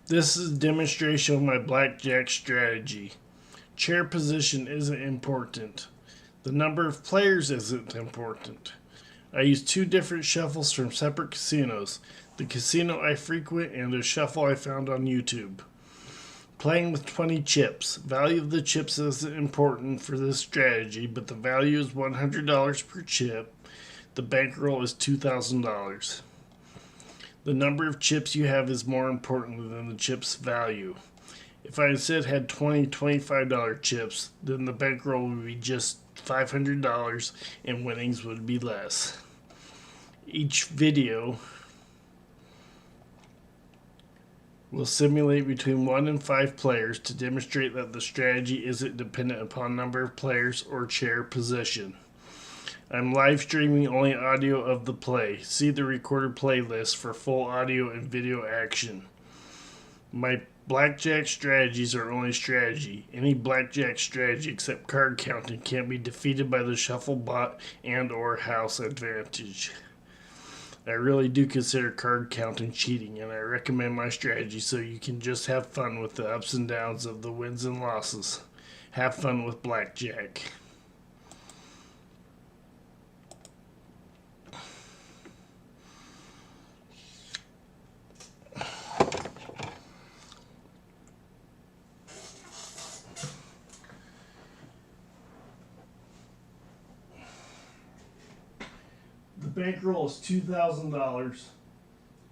This is a demonstration of my BlackJack strategy. Chair position isn't important. The number of players isn't important. I use two different shuffles from separate casinos. The casino I frequent and a shuffle I found on YouTube. Playing with 20 chips. Value of the chips isn't important for this strategy, but the value is $100 per chip. The bankroll is $2,000. The number of chips you have is more important than the chip's value. If I instead had 20 $25 chips, then the bankroll would be just $500 and winnings would be less. Each video will simulate between 1 and 5 players to demonstrate that the strategy isn't dependent upon number of players or chair position. I'm live streaming only audio of the play. See the recorded playlist for full audio and video action. My blackjack strategies are only strategy. Any blackjack strategy except card counting can't be defeated by the shuffle bot and or house advantage. I really do consider card counting cheating, and I recommend my strategy so you can just have fun with the ups and downs of the wins and losses. Have fun with blackjack. The bankroll is $2,000.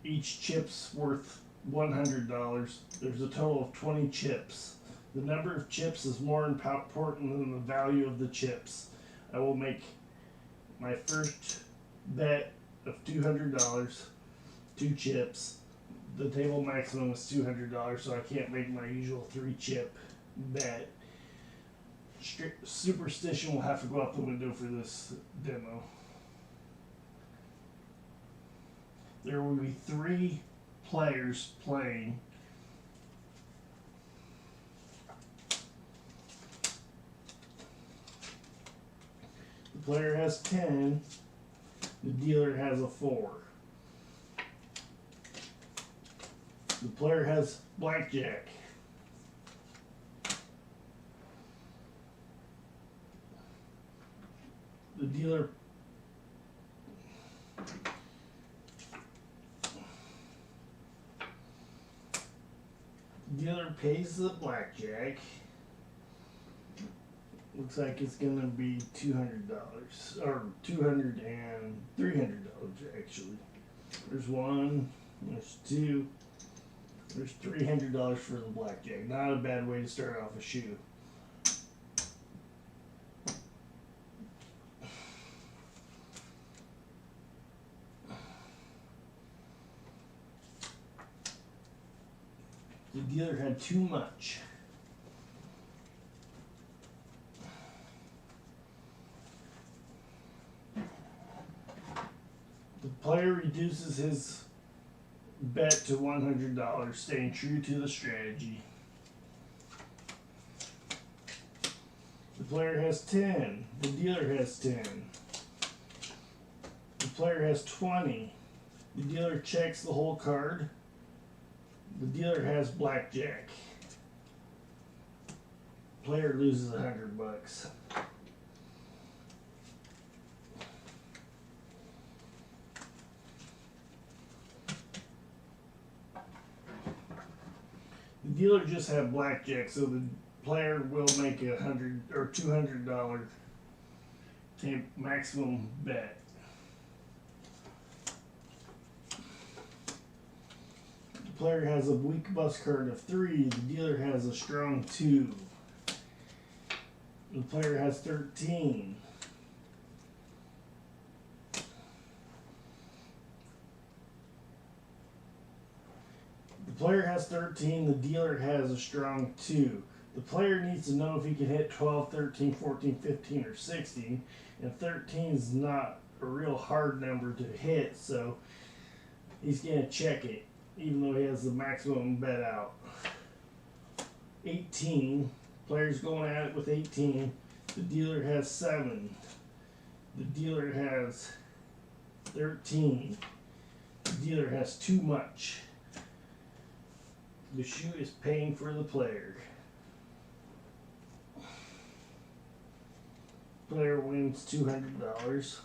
Each chip's worth $100. There's a total of 20 chips. The number of chips is more important than the value of the chips. I will make my first bet of $200, 2 chips. The table maximum is $200, so I can't make my usual 3-chip bet. Superstition will have to go out the window for this demo. There will be 3 players playing. The player has 10. The dealer has a 4. The player has blackjack. The dealer pays the blackjack. Looks like it's gonna be $200 or $200 and $300 actually. There's 1, there's 2, there's $300 for the blackjack. Not a bad way to start off a shoe. The dealer had too much. The player reduces his bet to $100, staying true to the strategy. The player has 10. The dealer has 10. The player has 20. The dealer checks the whole card. The dealer has blackjack. Player loses $100. The dealer just had blackjack, so the player will make $100 or $200 maximum bet. The player has a weak bust card of 3. The dealer has a strong 2. The player has 13. The player has 13. The dealer has a strong 2. The player needs to know if he can hit 12, 13, 14, 15, or 16. And 13 is not a real hard number to hit, so he's going to check it, even though he has the maximum bet out. 18. Player's going at it with 18. The dealer has 7. The dealer has 13. The dealer has too much. The shoe is paying for the player. Player wins $200.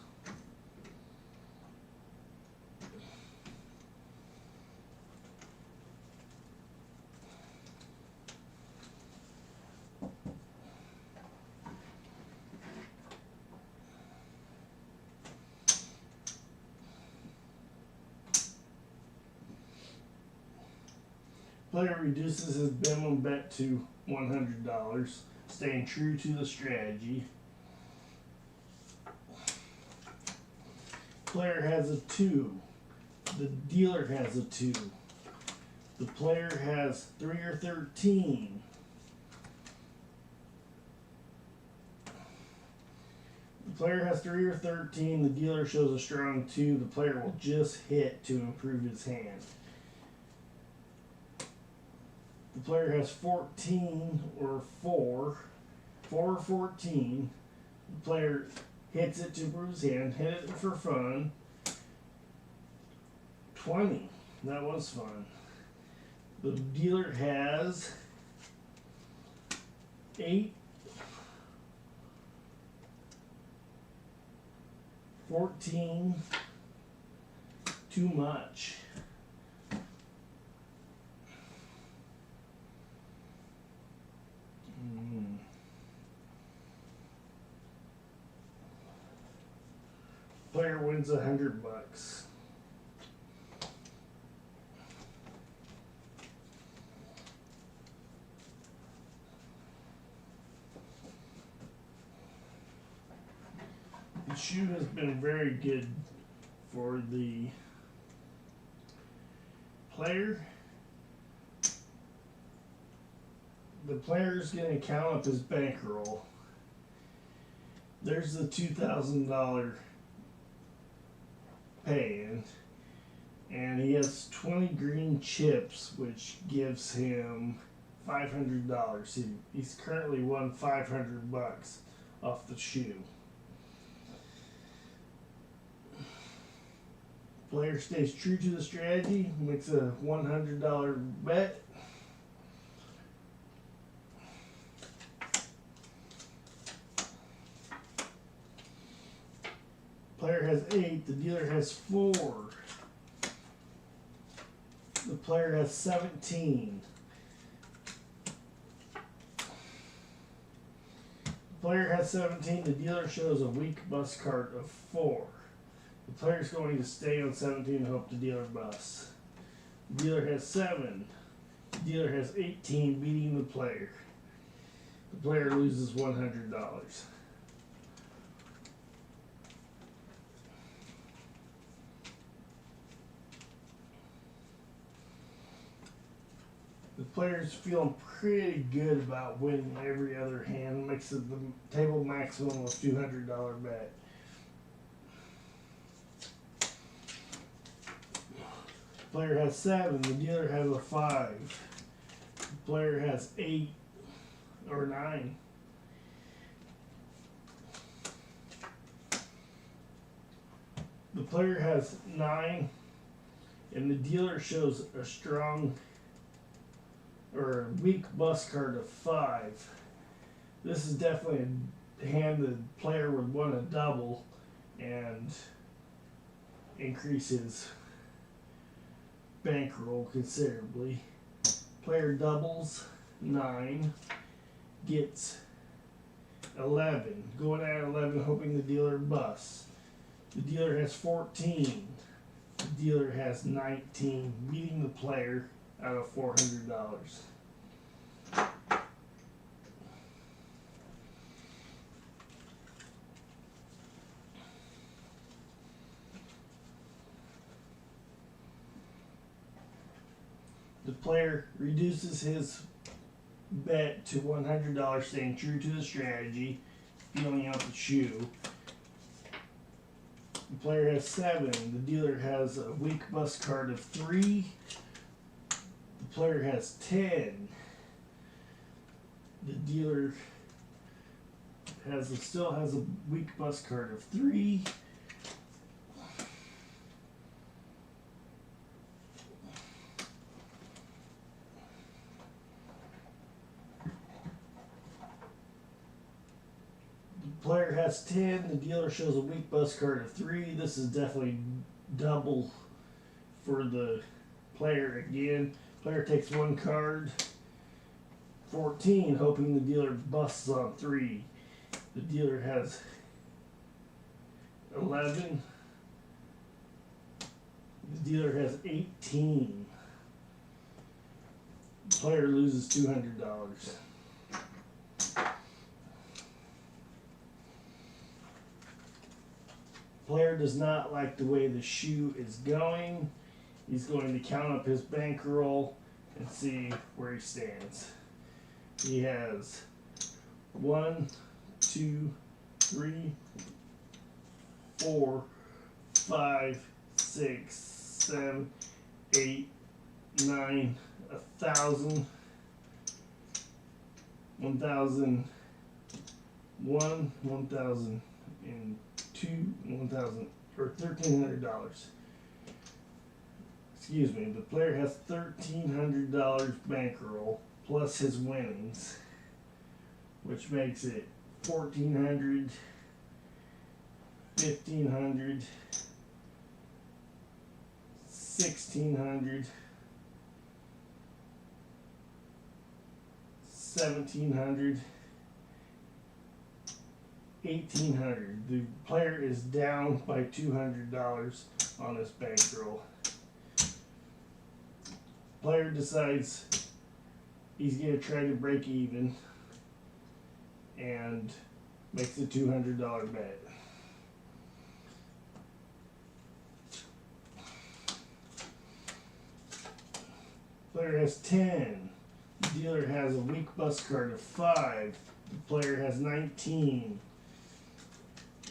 Player reduces his minimum bet to $100, staying true to the strategy. Player has a 2. The dealer has a 2. The player has 3 or 13. The player has 3 or 13. The dealer shows a strong 2. The player will just hit to improve his hand. The player has 14 or 4. 4 or 14. The player hits it to improve his hand. Hit it for fun. 20. That was fun. The dealer has 8. 14. Too much. Player wins $100. The shoe has been very good for the player. The player is going to count up his bankroll. There's the $2,000 pay-in, and he has 20 green chips, which gives him $500. He's currently won $500 off the shoe. Player stays true to the strategy, makes a $100 bet. Player has 8, the dealer has 4. The player has 17. The player has 17, the dealer shows a weak bust card of 4. The player is going to stay on 17 and hope the dealer busts. The dealer has 7. The dealer has 18, beating the player. The player loses $100. The player's feeling pretty good about winning every other hand. Makes it the table maximum of $200 bet. The player has 7. The dealer has a 5. The player has 8 or 9. The player has 9, and the dealer shows a strong or a weak bust card of 5. This is definitely a hand the player would want to double and increase his bankroll considerably. Player doubles 9, gets 11, going at 11, hoping the dealer busts. The dealer has 14. The dealer has 19, beating the player out of $400. The player reduces his bet to $100, staying true to the strategy, feeling out the shoe. The player has 7. The dealer has a weak bust card of 3. The player has 10. The dealer still has a weak bust card of 3. has 10. The dealer shows a weak bus card of 3. This is definitely double for the player again. Player takes 1 card. 14, hoping the dealer busts on 3. The dealer has 11. The dealer has 18. The player loses $200. Player does not like the way the shoe is going. He's going to count up his bankroll and see where he stands. He has 1, 2, 3, 4, 5, 6, 7, 8, 9, 1,000, 1,001, 1,002, 1,000, or $1,300. Excuse me, the player has $1,300 bankroll plus his winnings, which makes it 1,400, 1,500, 1,600, 1,700, 1,800. The player is down by $200 on his bankroll. Player decides he's going to try to break even and makes a $200 bet. Player has 10. The dealer has a weak bus card of 5. The player has 19.